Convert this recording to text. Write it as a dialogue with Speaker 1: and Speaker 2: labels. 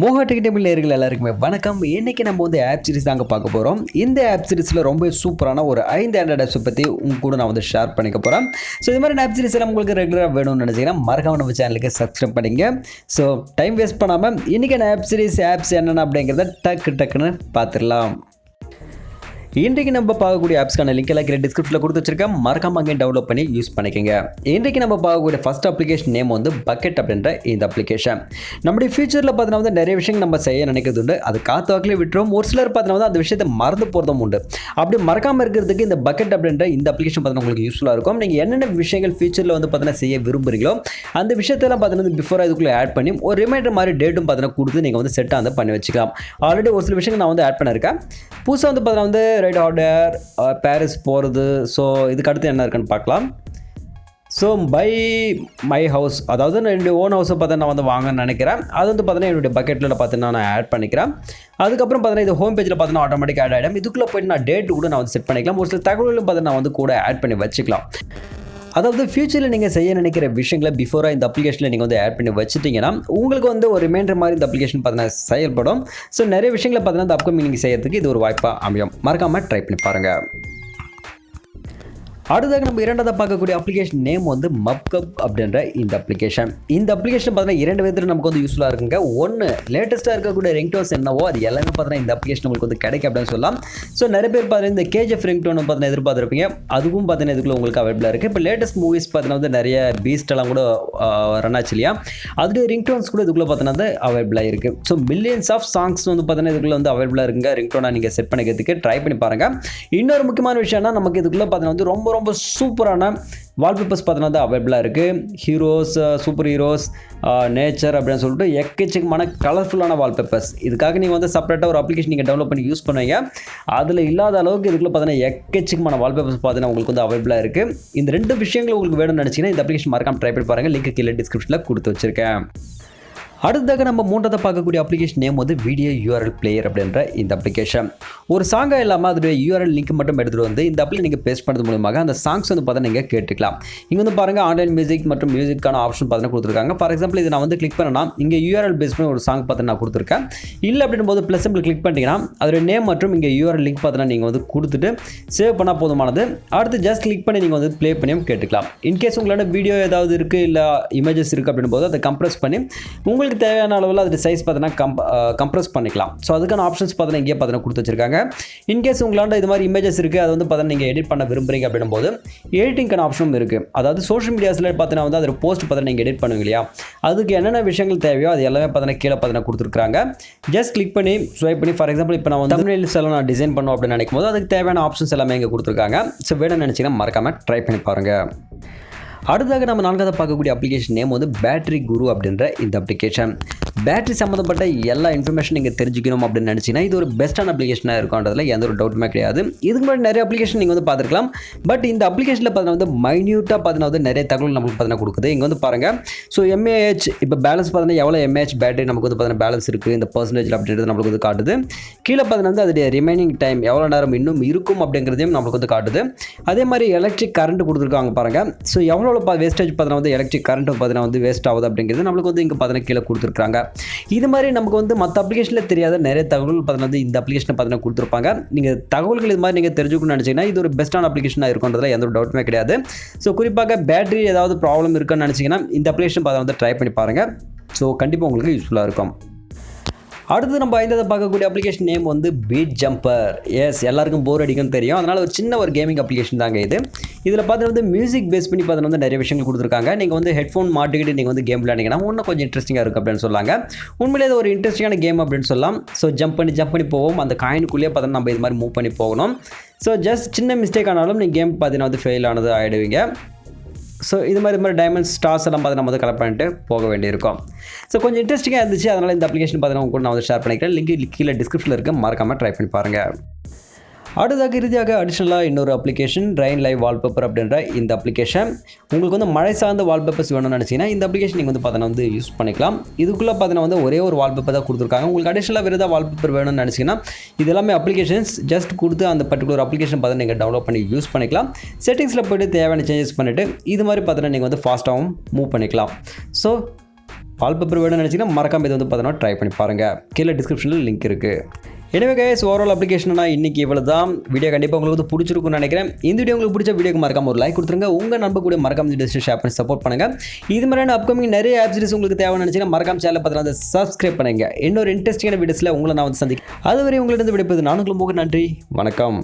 Speaker 1: Moga technical நேயர்கள் எல்லாருக்குமே வணக்கம். இன்றைக்கி நம்ம வந்து ஆப் சீரிஸ் தாங்க பார்க்க போகிறோம். இந்த ஆப் சீரிஸில் ரொம்ப சூப்பரான ஒரு 5 ஆண்ட்ராய்ட் ஆப்ஸை பற்றி உங்க கூட நான் வந்து ஷேர் பண்ணிக்க போகிறேன். ஸோ இது மாதிரி ஆப் சீரிஸ் எல்லாம் உங்களுக்கு ரெகுலராக வேணும்னு நினச்சிங்கன்னா மறக்காம நம்ம சேனலுக்கு சப்ஸ்கிரைப் பண்ணிங்க. ஸோ டைம் வேஸ்ட் பண்ணாமல் இன்றைக்கான ஆப் சீரிஸ் ஆப்ஸ் என்னென்ன அப்படிங்கிறத டக்குன்னு பார்த்துடலாம். இன்றைக்கு நம்ம பார்க்கக்கூடிய ஆப்ஸ்க்கான லிங்க் எல்லாம் கீழே டிஸ்கிரிப்ஷனில் கொடுத்து வச்சிருக்கேன். மறக்காம அங்கே டவுன்லோட் பண்ணி யூஸ் பண்ணிக்கோங்க. இன்றைக்கு நம்ம பார்க்கக்கூடிய ஃபர்ஸ்ட் அப்ளிகேஷன் நேம் வந்து பக்கெட் அப்படின்ற இந்த அப்ளிகேஷன். நம்முடைய ஃபியூச்சரில் பார்த்தீங்கன்னா வந்து நிறைய விஷயங்கள் நம்ம செய்ய நினைக்கிறது உண்டு. அது காத்து வாக்கிலே விட்டுரும். ஒரு சிலர் பார்த்தீங்கன்னா வந்து அந்த விஷயத்தை மறந்து போகிறதும் உண்டு. அப்படி மறக்காமல் இருக்கிறதுக்கு இந்த பக்கெட் அப்படின்ற இந்த அப்ளிகேஷன் பார்த்தீங்கன்னா உங்களுக்கு யூஸ்ஃபுல்லாக இருக்கும். நீங்கள் என்னென்ன விஷயங்கள் ஃபியூச்சரில் வந்து பார்த்தீங்கன்னா செய்ய விரும்புகிறீங்களோ அந்த விஷயத்தெல்லாம் பார்த்தீங்கன்னா பிஃபோர் இதுக்குள்ளே ஆட் பண்ணி ஒரு ரிமைண்டர் மாதிரி டேட்டும் பார்த்தீங்கன்னா கொடுத்து நீங்கள் வந்து செட்டாக வந்து பண்ணி வச்சுக்கலாம். ஆல்ரெடி ஒரு சில விஷயங்கள் நான் வந்து ஆட் பண்ணியிருக்கேன். புதுசாக வந்து பார்த்தீங்கன்னா வந்து ரைட் ஆர்டர் பாரிஸ் போகிறது. ஸோ இதுக்கு அடுத்து என்ன இருக்குன்னு பார்க்கலாம். ஸோ பை மை ஹவுஸ், அதாவது நான் என்னுடைய ஓன் ஹவுஸை பார்த்து நான் வந்து வாங்கன்னு நினைக்கிறேன். அது வந்து பார்த்தீங்கன்னா என்னுடைய பக்கெட்டில் பார்த்தீங்கன்னா நான் ஆட் பண்ணிக்கிறேன். அதுக்கப்புறம் பார்த்தீங்கன்னா இது ஹோம் பேஜில் பார்த்தீங்கன்னா ஆட்டோமேட்டிக் ஆட் ஆகிடும். இதுக்குள்ளே போய்ட்டு நான் டேட் கூட நான் வந்து செட் பண்ணிக்கலாம். ஒரு சில தகவல்களும் பார்த்தீங்கன்னா நான் வந்து கூட ஆட் பண்ணி வச்சுக்கலாம். அதாவது ஃபியூச்சரில் நீங்கள் செய்ய நினைக்கிற விஷயங்களை பிஃபோராக இந்த அப்ளிகேஷனில் நீங்கள் வந்து ஆட் பண்ணி வச்சுட்டிங்கன்னா உங்களுக்கு வந்து ஒரு ரிமைண்டர் மாதிரி இந்த அப்ளிகேஷன் பார்த்தீங்கன்னா செயல்படும். ஸோ நிறைய விஷயங்களை பார்த்தீங்கன்னா இந்த அப்கமிங் நீங்கள் செய்யறதுக்கு இது ஒரு வாய்ப்பாக அமையும். மறக்காமல் ட்ரை பண்ணி பாருங்கள். அடுத்ததாக நம்ம இரண்டாவது பார்க்கக்கூடிய அப்ளிகேஷன் நேம் வந்து Mubcup அப்படின்ற இந்த அப்ளிகேஷன். இந்த அப்ளிகேஷன் பார்த்தீங்கன்னா இரண்டு விதத்தில் நமக்கு வந்து யூஸ்ஃபுல்லாக இருக்குங்க. ஒன்று லேட்டஸ்ட்டாக இருக்கக்கூடிய ரிங்டோன்ஸ் என்னவோ அது எல்லாமே பார்த்தீங்கன்னா இந்த அப்ளிகேஷன் உங்களுக்கு வந்து கிடைக்கும் அப்படின்னு சொல்லலாம். ஸோ நிறைய பேர் பார்த்தீங்கன்னா இந்த கேஜிஎஃப் ரிங்டோன் பார்த்தீங்கன்னா எதிர்பார்த்துருப்பீங்க. அதுவும் பார்த்தீங்கன்னா இதுக்குள்ள உங்களுக்கு அவைலபிளாக இருக்குது. இப்போ லேட்டஸ்ட் மூவிஸ் பார்த்தீங்கன்னா வந்து நிறைய பீஸ்டெல்லாம் கூட ரன் ஆச்சு இல்லையா, அதுடைய ரிங்டோன்ஸ் கூட இதுக்குள்ளே பார்த்தீங்கன்னா அவைலபிளாக இருக்குது. ஸோ மில்லியன்ஸ் ஆஃப் சாங்ஸ் வந்து பார்த்தீங்கன்னா இதுக்குள்ளே வந்து அவைலபிளாக இருக்குங்க. ரிங்டோனாக நீங்கள் செட் பண்ணிக்கிறதுக்கு ட்ரை பண்ணி பாருங்கள். இன்னொரு முக்கியமான விஷயம்னா நமக்கு இதுக்குள்ளே பார்த்தீங்கன்னா வந்து ரொம்ப சூப்பரான வால்பேப்பர்ஸ் பார்த்தீங்கன்னா அவைலபிளாக இருக்குது. ஹீரோஸ், சூப்பர் ஹீரோஸ், நேச்சர் அப்படின்னு சொல்லிட்டு எக்கச்சக்கமான கலர்ஃபுல்லான வால்பேப்பர்ஸ். இதுக்காக நீங்கள் வந்து செப்பரேட்டாக ஒரு அப்ளிகேஷன் நீங்கள் டெவலப் பண்ணி யூஸ் பண்ணுவீங்க. அதில் இல்லாத அளவுக்கு இதுக்குள்ள பார்த்தீங்கன்னா எக்கச்சக்கமான வால்பேப்பர்ஸ் பார்த்தீங்கன்னா உங்களுக்கு வந்து அவைலபிளாக இருக்குது. இந்த ரெண்டு விஷயங்கள் உங்களுக்கு வேணும்னு நினச்சிங்கன்னா இந்த அப்ளிகேஷன் மறக்காம ட்ரை பண்ணி பாருங்கள். லிங்க் கீழே டிஸ்கிரிப்ஷனில் கொடுத்து வச்சிருக்கேன். அடுத்ததாக நம்ம மூன்றாவது பார்க்கக்கூடிய அப்ளிகேஷன் நேம் வந்து வீடியோ யூஆர்எல் பிளேயர் அப்படின்ற இந்த அப்ளிகேஷன். ஒரு சாங்காக இல்லாமல் அதோடைய யூஆர்எல் லிங்க் மட்டும் எடுத்துகிட்டு வந்து இந்த அப்ளிகேஷன் நீங்கள் பேஸ்ட் பண்ணுறது மூலமாக அந்த சாங்ஸ் வந்து பார்த்தீங்கன்னா நீங்கள் கேட்டுக்கலாம். இங்கே வந்து பாருங்கள் ஆன்லைன் மியூசிக் மற்றும் மியூசிக்கான ஆப்ஷன் பார்த்தீங்கன்னா கொடுத்துருக்காங்க. ஃபார் எக்ஸாம்பிள் இது நான் வந்து கிளிக் பண்ணேன்னா இங்கே யூஆர்எல் பேஸ் பண்ணி ஒரு சாங் பார்த்தீங்கன்னா நான் கொடுத்துருக்கேன். இல்லை அப்படின் போது ப்ளஸ் சிம்பிள் கிளிக் பண்ணிட்டீங்கன்னா அதோட நேம் மற்றும் இங்கே யூஆர்எல் லிங்க் பார்த்தீங்கன்னா நீங்கள் வந்து கொடுத்துட்டு சேவ் பண்ணால் போதுமானது. அடுத்து ஜஸ்ட் கிளிக் பண்ணி நீங்கள் வந்து ப்ளே பண்ணியும் கேட்டுக்கலாம். இன்கேஸ் உங்களோட வீடியோ ஏதாவது இருக்குது இல்லை இமேஜஸ் இருக்குது அப்படின் போது அதை கம்ப்ரஸ் பண்ணி உங்களுக்கு தேவையான அளவில் அது சைஸ் பார்த்தீங்கன்னா கம்ப்ரஸ் பண்ணிக்கலாம். ஸோ அதுக்கான ஆப்ஷன்ஸ் பார்த்தீங்கன்னா இங்கே பார்த்தீங்கன்னா கொடுத்து வச்சிருக்காங்க. இன்கேஸ் உங்களாண்ட இது மாதிரி இமேஜஸ் இருக்குது அது வந்து பார்த்தீங்கன்னா நீங்கள் எடிட் பண்ண விரும்புறீங்க அப்படின்னும் போது எடிட்டிங்கான ஆப்ஷனும் இருக்குது. அதாவது சோஷியல் மீடியாஸில் பார்த்தீங்கன்னா வந்து அதில் போஸ்ட் பார்த்தீங்கன்னா நீங்கள் எடிட் பண்ணுவீங்க இல்லையா, அதுக்கு என்னென்ன விஷயங்கள் தேவையோ அது எல்லாமே பார்த்தீங்கன்னா கீழே பார்த்தீங்கன்னா கொடுத்துருக்காங்க. ஜஸ்ட் கிளிக் பண்ணி ஸ்வைப் பண்ணி ஃபார் எக்ஸாம்பிள் இப்போ நான் வந்து தம்ப்நெயில்ஸ் எல்லாம் நான் டிசைன் பண்ணணும் அப்படின்னு நினைக்கும் போது அதுக்கு தேவையான ஆப்ஷன்ஸ் எல்லாமே இங்கே கொடுத்துருக்காங்க. ஸோ வேணும்னு நினச்சிங்கன்னா மறக்காமல் ட்ரை பண்ணி பாருங்கள். அடுத்ததாக நம்ம நான்காவது பார்க்கக்கூடிய அப்ளிகேஷன் நேம் வந்து பேட்டரி குரு அப்படின்ற இந்த அப்ளிகேஷன். பேட்டரி சம்மந்தப்பட்ட எல்லா இன்ஃபர்மேஷன் நீங்கள் தெரிஞ்சுக்கணும் அப்படின்னு நினச்சிங்கன்னா இது ஒரு பெஸ்ட்டான அப்ளிகேஷனாக இருக்கும்ன்றதுல எந்த ஒரு டவுட்டுமே கிடையாது. இதுக்கு முன்னாடி நிறைய அப்ளிகேஷன் நீங்கள் வந்து பார்த்துருக்கலாம். பட் இந்த அப்ளிகேஷனில் பார்த்தீங்கன்னா வந்து மைன்யூட்டாக பார்த்தீங்கன்னா வந்து நிறைய தகவல் நமக்கு பார்த்தீங்கன்னா கொடுக்குது. இங்கே வந்து பாருங்கள். ஸோ எம்ஏஹெச் இப்போ பேலன்ஸ் பார்த்தீங்கன்னா எவ்வளோ எம்ஏஹெச் பேட்டரி நமக்கு வந்து பார்த்தீங்கன்னா பேலன்ஸ் இருக்குது இந்த பர்சன்டேஜ் அப்படின்றது நம்மளுக்கு வந்து காட்டுது. கீழே பார்த்தீங்கன்னா வந்து அதோடைய ரிமைனிங் டைம் எவ்வளோ நேரம் இன்னும் இருக்கும் அப்படிங்கிறதையும் நம்மளுக்கு வந்து காட்டுது. அதே மாதிரி எலக்ட்ரிக் கரண்ட் கொடுத்துருக்காங்க பாருங்கள். ஸோ எவ்வளோ வேஸ்டேஜ் பார்த்தீங்கன்னா வந்து எலக்ட்ரிக் கரண்ட் பார்த்தீங்கன்னா வந்து வேஸ்ட் ஆகுது அப்படிங்கிறது நம்மளுக்கு வந்து இங்கே பார்த்தீங்கன்னா கீழே கொடுத்துருக்காங்க. இது மாதிரி நமக்கு வந்து மற்ற அப்ளிகேஷனில் தெரியாத நிறைய தகவல்கள் பார்த்தீங்கன்னா வந்து இந்த அப்ளிகேஷனை பார்த்தீங்கன்னா கொடுத்துருப்பாங்க. நீங்கள் தகவல்கள் இது மாதிரி நீங்கள் தெரிஞ்சுக்கணும்னு நினச்சிங்கன்னா இது ஒரு பெஸ்ட்டான அப்ளிகேஷனாக இருக்குன்றதுல எந்த ஒரு டவுட்டுமே கிடையாது. ஸோ குறிப்பாக பேட்டரி ஏதாவது ப்ராப்ளம் இருக்குன்னு நினச்சிங்கன்னா இந்த அப்ளிகேஷன் பார்த்தா வந்து ட்ரை பண்ணி பாருங்கள். ஸோ கண்டிப்பாக உங்களுக்கு யூஸ்ஃபுல்லாக இருக்கும். அடுத்து நம்ம ஐந்தாவது பார்க்கக்கூடிய அப்ளிகேஷன் நேம் வந்து பீட் ஜம்பர். எஸ், எல்லாருக்கும் போர் அடிக்கும்னு தெரியும். அதனால் ஒரு சின்ன ஒரு கேமிங் அப்ளிகேஷன் தாங்க இது. இதில் பார்த்தீங்கன்னா வந்து மியூசிக் பேஸ் பண்ணி பார்த்தீங்கன்னா வந்து நிறைய விஷயங்கள் கொடுத்துருக்காங்க. நீங்கள் வந்து ஹெட்ஃபோன் மாட்டிக்கிட்டு நீங்கள் வந்து கேம் விளையாடிங்கன்னா இன்னும் கொஞ்சம் இன்ட்ரெஸ்டிங்காக இருக்கும் அப்படின்னு சொல்லாங்க. உண்மையிலே இது ஒரு இன்ட்ரெஸ்டிங்கான கேம் அப்படின்னு சொல்லலாம். ஸோ ஜம்ப் பண்ணி போவோம். அந்த காயினுக்குள்ளேயே பார்த்தீங்கன்னா நம்ம இது மாதிரி மூவ் பண்ணி போகணும். ஸோ ஜஸ்ட் சின்ன மிஸ்டேக் ஆனாலும் நீங்கள் கேம் பார்த்தீங்கன்னா வந்து ஃபெயில் ஆனது ஆகிடுவீங்க. ஸோ இது மாதிரி டைமண்ட்ஸ் ஸ்டார்ஸ் எல்லாம் பார்த்து நம்ம வந்து கலெக்ட் பண்ணிட்டு போக வேண்டியிருக்கும். ஸோ கொஞ்சம் இன்ட்ரெஸ்டிங்காக இருந்துச்சு. அதனால் இந்த அப்ளிகேஷன் பார்த்தீங்கன்னா கூட நான் வந்து ஷேர் பண்ணிக்கிறேன். லிங்க் கீழே டிஸ்கிரிப்ஷனில் இருக்க மறக்காமல் ட்ரை பண்ணி பாருங்கள். அடுத்ததாக இறுதியாக அடிஷ்னலாக இன்னொரு அப்ளிகேஷன் ரெயின் லைவ் வால்பேப்பர் அப்படின்ற இந்த அப்ளிகேஷன். உங்களுக்கு வந்து மழை சார்ந்த வால்பேப்பர்ஸ் வேணும்னு நினச்சிங்கன்னா இந்த அப்ளிகேஷன் நீங்கள் வந்து பார்த்தீங்கன்னா வந்து யூஸ் பண்ணிக்கலாம். இதுக்குள்ளே பார்த்தீங்கன்னா வந்து ஒரே ஒரு வால்பேப்பர் தான் கொடுத்துருக்காங்க. உங்களுக்கு அடிஷ்னலாக வேறு ஏதாவது வால்பேப்பர் வேணும்னு நினச்சிங்கன்னா இது எல்லாமே அப்ளிகேஷன்ஸ் ஜஸ்ட் கொடுத்து அந்த பர்டிகுலர் அப்ளிகேஷன் பார்த்து நீங்கள் டவுன்லோட் பண்ணி யூஸ் பண்ணிக்கலாம். செட்டிங்ஸில் போய்ட்டு தேவையான சேஞ்சஸ் பண்ணிவிட்டு இது மாதிரி பார்த்தீங்கன்னா நீங்கள் வந்து ஃபாஸ்ட்டாகவும் மூவ் பண்ணிக்கலாம். ஸோ வால்பேப்பர் வேணும்னு நினச்சிங்கன்னா மறக்காம இது வந்து பார்த்தீங்கன்னா ட்ரை பண்ணி பாருங்கள். கீழே டிஸ்கிரிப்ஷனில் லிங்க் இருக்குது. எனவே கைஸ் ஓவரால் அப்ளிகேஷனா இன்றைக்கி இவ்வளோ தான். வீடியோ கண்டிப்பாக உங்களுக்கு வந்து பிடிச்சிருக்குன்னு நினைக்கிறேன். இந்த வீடியோ உங்களுக்கு பிடிச்ச வீடியோக்கு மறக்காம ஒரு லைக் கொடுத்துருங்க. உங்கள் நண்பர் கூட மறக்காம இந்த டிஸ்ட் ஷேர் பண்ணி சப்போர்ட் பண்ணுங்கள். இது மாதிரியான அப்கமிங் நிறைய ஆப் சீரிஸ் உங்களுக்கு தேவைன்னு நினச்சிங்கன்னா மறக்காம சேனல் பார்த்தீங்கன்னா அதை சப்ஸ்கிரைப் பண்ணுங்கள். இன்னொரு இன்ட்ரெஸ்டிங்கான வீடியோஸில் உங்களை நான் வந்து சந்திக்கிறேன். அதுவரை உங்களிடம் விடைப்பது நான் உங்களுக்கு நன்றி. வணக்கம்.